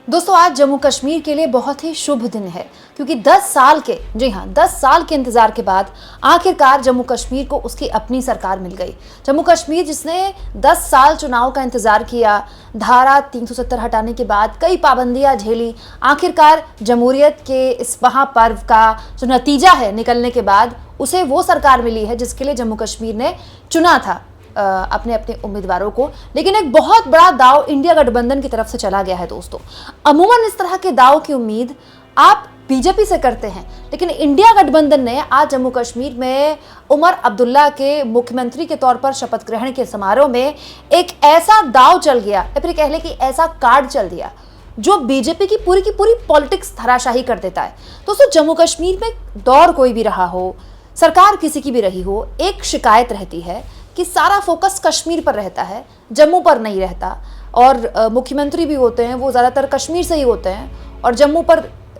दोस्तों आज जम्मू कश्मीर के लिए बहुत ही शुभ दिन है क्योंकि 10 साल के 10 साल के इंतजार के बाद आखिरकार जम्मू कश्मीर को उसकी अपनी सरकार मिल गई। जम्मू कश्मीर जिसने 10 साल चुनाव का इंतजार किया, धारा 370 हटाने के बाद कई पाबंदियां झेली, आखिरकार जमहूरियत के इस महापर्व का जो नतीजा है निकलने के बाद उसे वो सरकार मिली है जिसके लिए जम्मू कश्मीर ने चुना था अपने अपने उम्मीदवारों को। लेकिन एक बहुत बड़ा दाव इंडिया गठबंधन की तरफ से चला गया है दोस्तों। अमूमन इस तरह के दाव की उम्मीद आप बीजेपी से करते हैं, लेकिन इंडिया गठबंधन ने आज जम्मू कश्मीर में उमर अब्दुल्ला के मुख्यमंत्री के तौर पर शपथ ग्रहण के समारोह में एक ऐसा दाव चल गया या फिर कह लें कि ऐसा कार्ड चल दिया जो बीजेपी की पूरी पॉलिटिक्स धराशाही कर देता है। दोस्तों जम्मू कश्मीर में दौर कोई भी रहा हो, सरकार किसी की भी रही हो, एक शिकायत रहती है कि सारा फोकस कश्मीर पर रहता है, जम्मू पर नहीं रहता। और मुख्यमंत्री भी होते हैं वो ज़्यादातर कश्मीर से ही होते हैं और जम्मू पर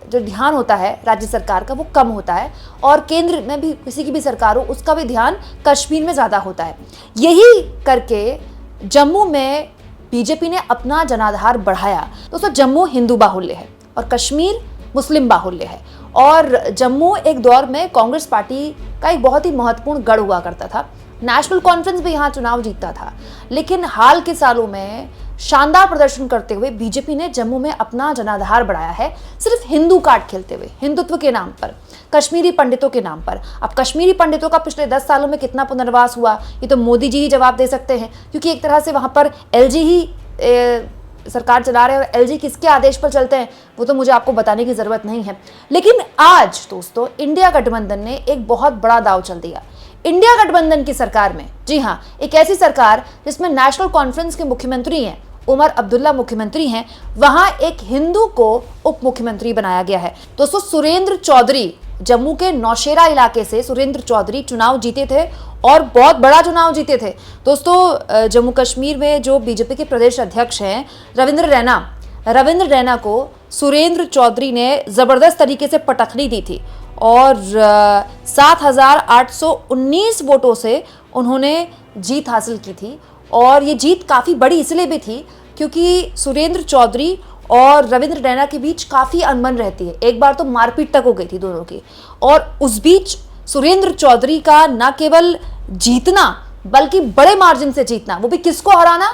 जो ध्यान होता है राज्य सरकार का वो कम होता है, और केंद्र में भी किसी की भी सरकार हो उसका भी ध्यान कश्मीर में ज़्यादा होता है। यही करके जम्मू में बीजेपी ने अपना जनाधार बढ़ाया। दोस्तों जम्मू हिंदू बाहुल्य है और कश्मीर मुस्लिम बाहुल्य है, और जम्मू एक दौर में कांग्रेस पार्टी का एक बहुत ही महत्वपूर्ण गढ़ हुआ करता था। नेशनल कॉन्फ्रेंस भी यहाँ चुनाव जीतता था, लेकिन हाल के सालों में शानदार प्रदर्शन करते हुए बीजेपी ने जम्मू में अपना जनाधार बढ़ाया है, सिर्फ हिंदू कार्ड खेलते हुए, हिंदुत्व के नाम पर, कश्मीरी पंडितों के नाम पर। अब कश्मीरी पंडितों का पिछले 10 सालों में कितना पुनर्वास हुआ ये तो मोदी जी ही जवाब दे सकते हैं, क्योंकि एक तरह से वहाँ पर एलजी ही सरकार चला रहे हैं और एलजी किसके आदेश पर चलते हैं वो तो मुझे आपको बताने की जरूरत नहीं है। लेकिन आज दोस्तों इंडिया गठबंधन ने एक बहुत बड़ा दांव चल दिया। इंडिया गठबंधन की सरकार में, जी हाँ, एक ऐसी सरकार जिसमें नेशनल कॉन्फ्रेंस के मुख्यमंत्री हैं, उमर अब्दुल्ला मुख्यमंत्री हैं, वहां एक हिंदू को उप मुख्यमंत्री बनाया गया है। दोस्तों सुरेंद्र चौधरी, जम्मू के नौशेरा इलाके से सुरेंद्र चौधरी चुनाव जीते थे और बहुत बड़ा चुनाव जीते थे। दोस्तों जम्मू कश्मीर में जो बीजेपी के प्रदेश अध्यक्ष हैं रविंद्र रैना को सुरेंद्र चौधरी ने जबरदस्त तरीके से पटखनी दी थी और 7,819 वोटों से उन्होंने जीत हासिल की थी। और ये जीत काफ़ी बड़ी इसलिए भी थी क्योंकि सुरेंद्र चौधरी और रविंद्र रैना के बीच काफ़ी अनबन रहती है। एक बार तो मारपीट तक हो गई थी दोनों की, और उस बीच सुरेंद्र चौधरी का न केवल जीतना बल्कि बड़े मार्जिन से जीतना, वो भी किसको हराना,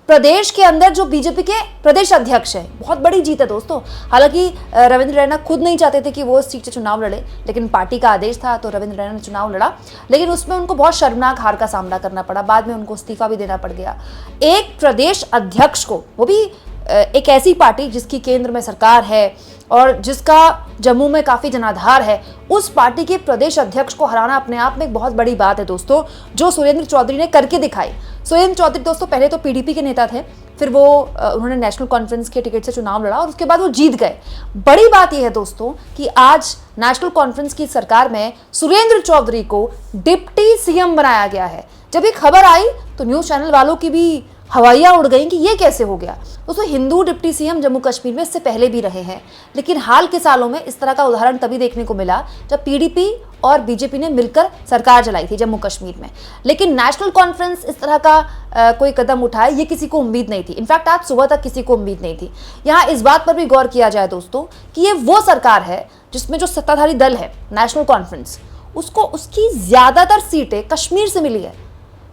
प्रदेश के अंदर जो बीजेपी के प्रदेश अध्यक्ष है। बहुत बड़ी जीत है दोस्तों। हालांकि रविंद्र रैना खुद नहीं चाहते थे कि वो इस सीट से चुनाव लड़े, लेकिन पार्टी का आदेश था तो रविंद्र रैना ने चुनाव लड़ा, लेकिन उसमें उनको बहुत शर्मनाक हार का सामना करना पड़ा। बाद में उनको इस्तीफा भी देना पड़ गया। एक प्रदेश अध्यक्ष को, वो भी एक ऐसी पार्टी जिसकी केंद्र में सरकार है और जिसका जम्मू में काफ़ी जनाधार है, उस पार्टी के प्रदेश अध्यक्ष को हराना अपने आप में एक बहुत बड़ी बात है दोस्तों, जो सुरेंद्र चौधरी ने करके दिखाई। सुरेंद्र चौधरी दोस्तों पहले तो पीडीपी के नेता थे, फिर वो उन्होंने नेशनल कॉन्फ्रेंस के टिकट से चुनाव लड़ा और उसके बाद वो जीत गए। बड़ी बात यह है दोस्तों कि आज नेशनल कॉन्फ्रेंस की सरकार में सुरेंद्र चौधरी को डिप्टी सीएम बनाया गया है। जब ये खबर आई तो न्यूज़ चैनल वालों की भी हवाइयाँ उड़ गई कि ये कैसे हो गया। दोस्तों हिंदू डिप्टी सीएम जम्मू कश्मीर में इससे पहले भी रहे हैं, लेकिन हाल के सालों में इस तरह का उदाहरण तभी देखने को मिला जब पीडीपी और बीजेपी ने मिलकर सरकार चलाई थी जम्मू कश्मीर में। लेकिन नेशनल कॉन्फ्रेंस इस तरह का कोई कदम उठाए ये किसी को उम्मीद नहीं थी। इनफैक्ट आज सुबह तक किसी को उम्मीद नहीं थी। यहाँ इस बात पर भी गौर किया जाए दोस्तों कि ये वो सरकार है जिसमें जो सत्ताधारी दल है नेशनल कॉन्फ्रेंस, उसको उसकी ज्यादातर सीटें कश्मीर से मिली है।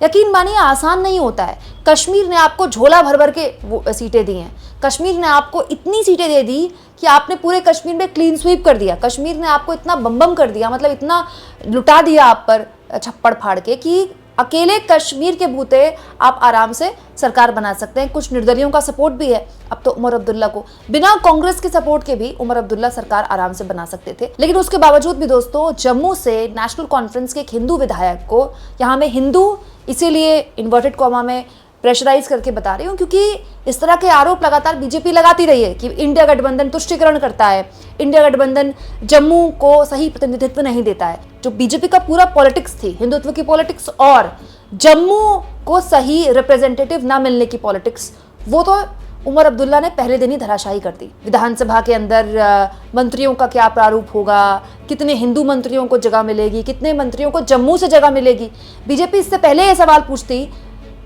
यकीन मानिए आसान नहीं होता है। कश्मीर ने आपको झोला भर भर के सीटें दी हैं। कश्मीर ने आपको इतनी सीटें दे दी कि आपने पूरे कश्मीर में क्लीन स्वीप कर दिया। कश्मीर ने आपको इतना बम कर दिया, मतलब इतना लुटा दिया आप पर छप्पड़ फाड़ के, कि अकेले कश्मीर के बूते आप आराम से सरकार बना सकते हैं। कुछ निर्दलियों का सपोर्ट भी है। अब तो उमर अब्दुल्ला को, बिना कांग्रेस के सपोर्ट के भी उमर अब्दुल्ला सरकार आराम से बना सकते थे। लेकिन उसके बावजूद भी दोस्तों जम्मू से नेशनल कॉन्फ्रेंस के एक हिंदू विधायक को, यहाँ में हिंदू इसीलिए इन्वर्टेड कॉमा में प्रेशराइज करके बता रही हूँ क्योंकि इस तरह के आरोप लगातार बीजेपी लगाती रही है कि इंडिया गठबंधन तुष्टीकरण करता है, इंडिया गठबंधन जम्मू को सही प्रतिनिधित्व नहीं देता है। जो बीजेपी का पूरा पॉलिटिक्स थी, हिंदुत्व की पॉलिटिक्स और जम्मू को सही रिप्रेजेंटेटिव ना मिलने की पॉलिटिक्स, वो तो उमर अब्दुल्ला ने पहले दिन ही धराशायी कर दी। विधानसभा के अंदर मंत्रियों का क्या प्रारूप होगा, कितने हिंदू मंत्रियों को जगह मिलेगी, कितने मंत्रियों को जम्मू से जगह मिलेगी। बीजेपी इससे पहले ये सवाल पूछती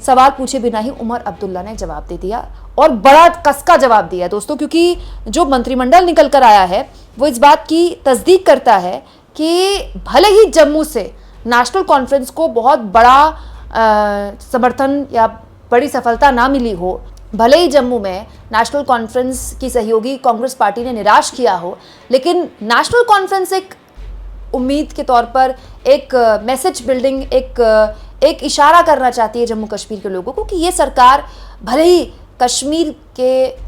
सवाल पूछे बिना ही उमर अब्दुल्ला ने जवाब दे दिया और बड़ा कस का जवाब दिया दोस्तों, क्योंकि जो मंत्रिमंडल निकल कर आया है वो इस बात की तस्दीक करता है कि भले ही जम्मू से नेशनल कॉन्फ्रेंस को बहुत बड़ा समर्थन या बड़ी सफलता ना मिली हो, भले ही जम्मू में नेशनल कॉन्फ्रेंस की सहयोगी कांग्रेस पार्टी ने निराश किया हो, लेकिन नेशनल कॉन्फ्रेंस एक उम्मीद के तौर पर एक मैसेज बिल्डिंग, एक इशारा करना चाहती है जम्मू कश्मीर के लोगों को कि ये सरकार भले ही कश्मीर के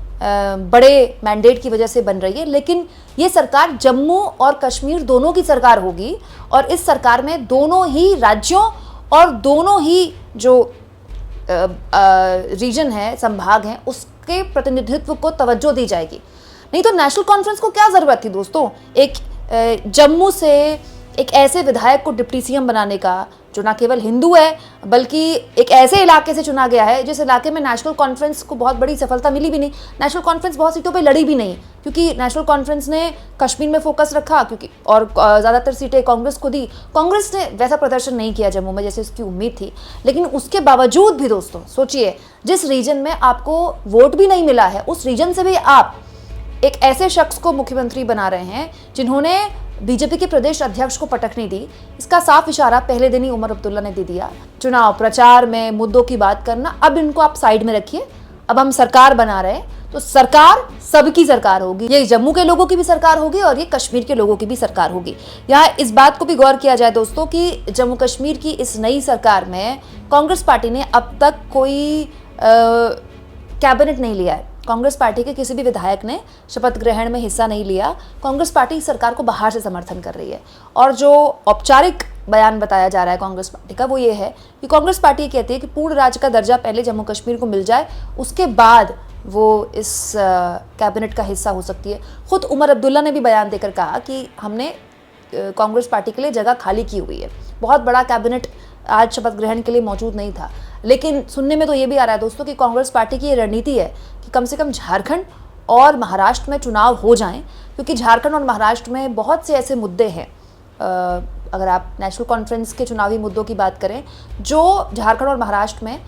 बड़े मैंडेट की वजह से बन रही है, लेकिन ये सरकार जम्मू और कश्मीर दोनों की सरकार होगी और इस सरकार में दोनों ही राज्यों और दोनों ही जो रीजन है, संभाग हैं, उसके प्रतिनिधित्व को तवज्जो दी जाएगी। नहीं तो नेशनल कॉन्फ्रेंस को क्या ज़रूरत थी दोस्तों, एक जम्मू से एक ऐसे विधायक को डिप्टी सीएम बनाने का जो ना केवल हिंदू है बल्कि एक ऐसे इलाके से चुना गया है जिस इलाके में नेशनल कॉन्फ्रेंस को बहुत बड़ी सफलता मिली भी नहीं। नेशनल कॉन्फ्रेंस बहुत सीटों पे लड़ी भी नहीं क्योंकि नेशनल कॉन्फ्रेंस ने कश्मीर में फोकस रखा, क्योंकि और ज़्यादातर सीटें कांग्रेस को दी। कांग्रेस ने वैसा प्रदर्शन नहीं किया जम्मू में जैसे उसकी उम्मीद थी, लेकिन उसके बावजूद भी दोस्तों सोचिए, जिस रीजन में आपको वोट भी नहीं मिला है उस रीजन से भी आप एक ऐसे शख्स को मुख्यमंत्री बना रहे हैं जिन्होंने बीजेपी के प्रदेश अध्यक्ष को पटक नहीं दी। इसका साफ इशारा पहले दिन ही उमर अब्दुल्ला ने दे दिया। चुनाव प्रचार में मुद्दों की बात करना, अब इनको आप साइड में रखिए, अब हम सरकार बना रहे हैं तो सरकार सबकी सरकार होगी, ये जम्मू के लोगों की भी सरकार होगी और ये कश्मीर के लोगों की भी सरकार होगी। यहाँ इस बात को भी गौर किया जाए दोस्तों कि जम्मू कश्मीर की इस नई सरकार में कांग्रेस पार्टी ने अब तक कोई कैबिनेट नहीं लिया है। कांग्रेस पार्टी के किसी भी विधायक ने शपथ ग्रहण में हिस्सा नहीं लिया। कांग्रेस पार्टी सरकार को बाहर से समर्थन कर रही है और जो औपचारिक बयान बताया जा रहा है कांग्रेस पार्टी का वो ये है कि कांग्रेस पार्टी कहती है कि पूर्ण राज्य का दर्जा पहले जम्मू कश्मीर को मिल जाए, उसके बाद वो इस कैबिनेट का हिस्सा हो सकती है। खुद उमर अब्दुल्ला ने भी बयान देकर कहा कि हमने कांग्रेस पार्टी के लिए जगह खाली की हुई है। बहुत बड़ा कैबिनेट आज शपथ ग्रहण के लिए मौजूद नहीं था, लेकिन सुनने में तो ये भी आ रहा है दोस्तों कि कांग्रेस पार्टी की ये रणनीति है कि कम से कम झारखंड और महाराष्ट्र में चुनाव हो जाएं, क्योंकि झारखंड और महाराष्ट्र में बहुत से ऐसे मुद्दे हैं, अगर आप नेशनल कॉन्फ्रेंस के चुनावी मुद्दों की बात करें जो झारखंड और महाराष्ट्र में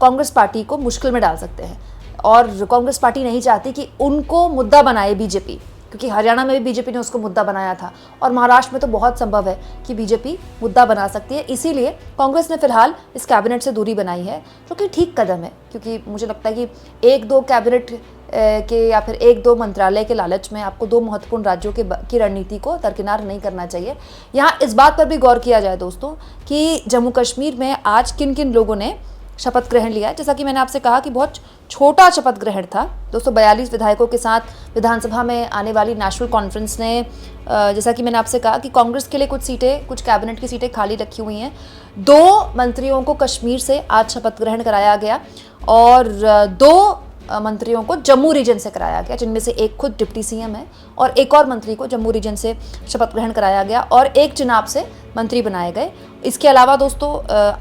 कांग्रेस पार्टी को मुश्किल में डाल सकते हैं। और कांग्रेस पार्टी नहीं चाहती कि उनको मुद्दा बनाए बीजेपी, क्योंकि हरियाणा में भी बीजेपी ने उसको मुद्दा बनाया था और महाराष्ट्र में तो बहुत संभव है कि बीजेपी मुद्दा बना सकती है। इसीलिए कांग्रेस ने फिलहाल इस कैबिनेट से दूरी बनाई है, जो कि ठीक कदम है, क्योंकि मुझे लगता है कि एक दो कैबिनेट के या फिर एक दो मंत्रालय के लालच में आपको दो महत्वपूर्ण राज्यों की रणनीति को दरकिनार नहीं करना चाहिए। यहाँ इस बात पर भी गौर किया जाए दोस्तों कि जम्मू कश्मीर में आज किन किन लोगों ने शपथ ग्रहण लिया है। जैसा कि मैंने आपसे कहा कि बहुत छोटा शपथ ग्रहण था, 242 विधायकों के साथ विधानसभा में आने वाली नेशनल कॉन्फ्रेंस ने, जैसा कि मैंने आपसे कहा कि कांग्रेस के लिए कुछ सीटें, कुछ कैबिनेट की सीटें खाली रखी हुई हैं। 2 मंत्रियों को कश्मीर से आज शपथ ग्रहण कराया गया और 2 मंत्रियों को जम्मू रीजन से कराया गया, जिनमें से एक खुद डिप्टी सीएम है और एक और मंत्री को जम्मू रीजन से शपथ ग्रहण कराया गया और एक चुनाव से मंत्री बनाए गए। इसके अलावा दोस्तों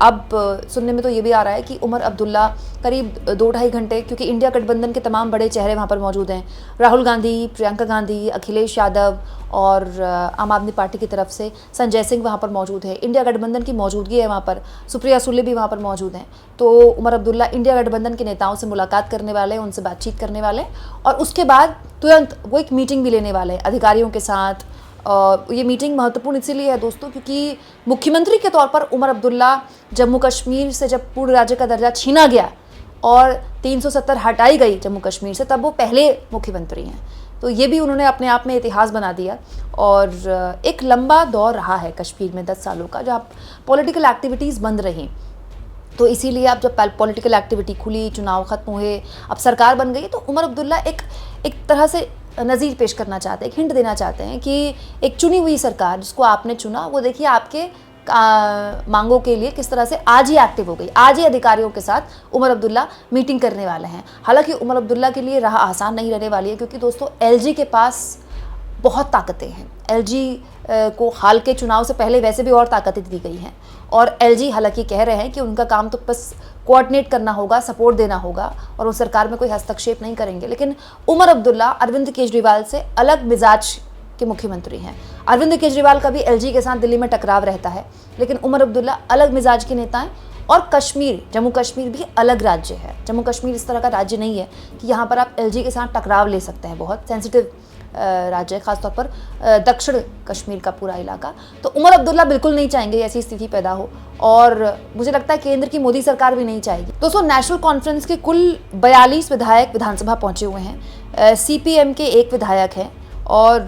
अब सुनने में तो ये भी आ रहा है कि उमर अब्दुल्ला करीब 2-2.5 घंटे, क्योंकि इंडिया गठबंधन के तमाम बड़े चेहरे वहाँ पर मौजूद हैं, राहुल गांधी, प्रियंका गांधी, अखिलेश यादव और आम आदमी पार्टी की तरफ से संजय सिंह वहाँ पर मौजूद है। इंडिया गठबंधन की मौजूदगी है वहाँ पर, सुप्रिया सुले भी वहाँ पर मौजूद हैं। तो उमर अब्दुल्ला इंडिया गठबंधन के नेताओं से मुलाकात करने वाले हैं, उनसे बातचीत करने वाले हैं और उसके बाद तुरंत वो एक मीटिंग भी लेने वाले हैं अधिकारियों के साथ। ये मीटिंग महत्वपूर्ण इसीलिए है दोस्तों क्योंकि मुख्यमंत्री के तौर पर उमर अब्दुल्ला जम्मू कश्मीर से जब पूर्ण राज्य का दर्जा छीना गया और 370 हटाई गई जम्मू कश्मीर से, तब वो पहले मुख्यमंत्री हैं। तो ये भी उन्होंने अपने आप में इतिहास बना दिया और एक लंबा दौर रहा है कश्मीर में 10 सालों का, जहाँ पॉलिटिकल एक्टिविटीज़ बंद रहीं। तो इसीलिए अब जब पॉलिटिकल एक्टिविटी खुली, चुनाव खत्म हुए, अब सरकार बन गई, तो उमर अब्दुल्ला एक तरह से नज़ीर पेश करना चाहते हैं, एक हिंट देना चाहते हैं कि एक चुनी हुई सरकार जिसको आपने चुना, वो देखिए आपके मांगों के लिए किस तरह से आज ही एक्टिव हो गई। आज ही अधिकारियों के साथ उमर अब्दुल्ला मीटिंग करने वाले हैं। हालांकि उमर अब्दुल्ला के लिए राह आसान नहीं रहने वाली है, क्योंकि दोस्तों एलजी के पास बहुत ताकतें हैं। एलजी को हाल के चुनाव से पहले वैसे भी और ताकतें दी गई हैं और एलजी हालांकि कह रहे हैं कि उनका काम तो बस कोऑर्डिनेट करना होगा, सपोर्ट देना होगा और वो सरकार में कोई हस्तक्षेप नहीं करेंगे। लेकिन उमर अब्दुल्ला अरविंद केजरीवाल से अलग मिजाज के मुख्यमंत्री हैं। अरविंद केजरीवाल का भी एलजी के साथ दिल्ली में टकराव रहता है, लेकिन उमर अब्दुल्ला अलग मिजाज के नेता हैं और कश्मीर, जम्मू कश्मीर भी अलग राज्य है। जम्मू कश्मीर इस तरह का राज्य नहीं है कि यहाँ पर आप एलजी के साथ टकराव ले सकते हैं। बहुत सेंसिटिव राज्य है, खासतौर पर दक्षिण कश्मीर का पूरा इलाका। तो उमर अब्दुल्ला बिल्कुल नहीं चाहेंगे ऐसी स्थिति पैदा हो, और मुझे लगता है केंद्र की मोदी सरकार भी नहीं चाहेगी। दोस्तों, नेशनल कॉन्फ्रेंस के कुल 42 विधायक विधानसभा पहुंचे हुए हैं। सीपीएम के 1 विधायक हैं, और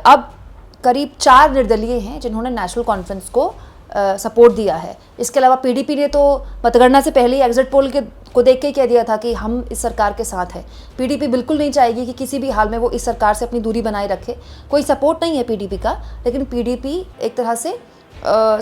अब करीब 4 निर्दलीय हैं जिन्होंने नेशनल कॉन्फ्रेंस को सपोर्ट दिया है। इसके अलावा पीडीपी ने तो मतगणना से पहले ही एग्जिट पोल को देख के कह दिया था कि हम इस सरकार के साथ हैं। पीडीपी बिल्कुल नहीं चाहेगी कि किसी भी हाल में वो इस सरकार से अपनी दूरी बनाए रखे। कोई सपोर्ट नहीं है पीडीपी का, लेकिन पीडीपी एक तरह से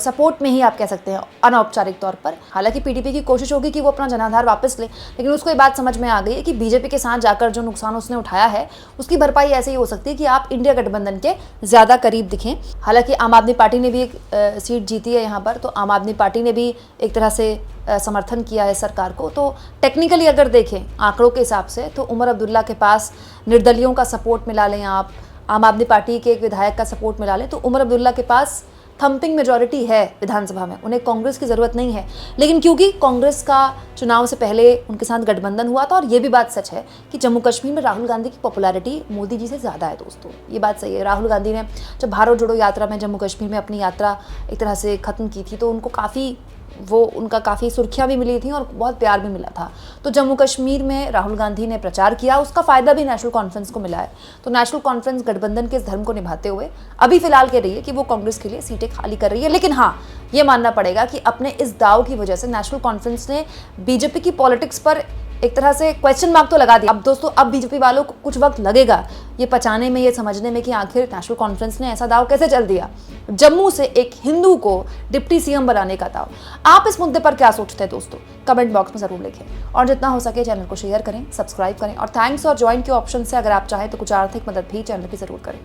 सपोर्ट में ही आप कह सकते हैं अनौपचारिक तौर पर। हालांकि पीडीपी की कोशिश होगी कि वो अपना जनाधार वापस ले, लेकिन उसको ये बात समझ में आ गई है कि बीजेपी के साथ जाकर जो नुकसान उसने उठाया है उसकी भरपाई ऐसे ही हो सकती है कि आप इंडिया गठबंधन के ज़्यादा करीब दिखें। हालांकि आम आदमी पार्टी ने भी एक सीट जीती है यहाँ पर, तो आम आदमी पार्टी ने भी एक तरह से समर्थन किया है सरकार को। तो टेक्निकली अगर देखें आंकड़ों के हिसाब से, तो उमर अब्दुल्ला के पास निर्दलियों का सपोर्ट मिला लें, आप आम आदमी पार्टी के एक विधायक का सपोर्ट मिला लें, तो उमर अब्दुल्ला के पास थम्पिंग मेजॉरिटी है विधानसभा में। उन्हें कांग्रेस की ज़रूरत नहीं है। लेकिन क्योंकि कांग्रेस का चुनाव से पहले उनके साथ गठबंधन हुआ था, और ये भी बात सच है कि जम्मू कश्मीर में राहुल गांधी की पॉपुलैरिटी मोदी जी से ज़्यादा है। दोस्तों, ये बात सही है। राहुल गांधी ने जब भारत जोड़ो यात्रा में जम्मू कश्मीर में अपनी यात्रा एक तरह से ख़त्म की थी, तो उनको उनका काफ़ी सुर्खियाँ भी मिली थी और बहुत प्यार भी मिला था। तो जम्मू कश्मीर में राहुल गांधी ने प्रचार किया, उसका फ़ायदा भी नेशनल कॉन्फ्रेंस को मिला है। तो नेशनल कॉन्फ्रेंस गठबंधन के इस धर्म को निभाते हुए अभी फिलहाल कह रही है कि वो कांग्रेस के लिए सीटें खाली कर रही है। लेकिन हाँ, ये मानना पड़ेगा कि अपने इस दाव की वजह से नेशनल कॉन्फ्रेंस ने बीजेपी की पॉलिटिक्स पर एक तरह से क्वेश्चन मार्क तो लगा दिया। अब दोस्तों, अब बीजेपी वालों को कुछ वक्त लगेगा ये पचाने में, ये समझने में कि आखिर नेशनल कॉन्फ्रेंस ने ऐसा दाव कैसे चल दिया, जम्मू से एक हिंदू को डिप्टी सीएम बनाने का दाव। आप इस मुद्दे पर क्या सोचते हैं दोस्तों? कमेंट बॉक्स में जरूर लिखें, और जितना हो सके चैनल को शेयर करें, सब्सक्राइब करें, और थैंक्स और ज्वाइन के ऑप्शन से अगर आप चाहें तो कुछ आर्थिक मदद भी चैनल की जरूर करें।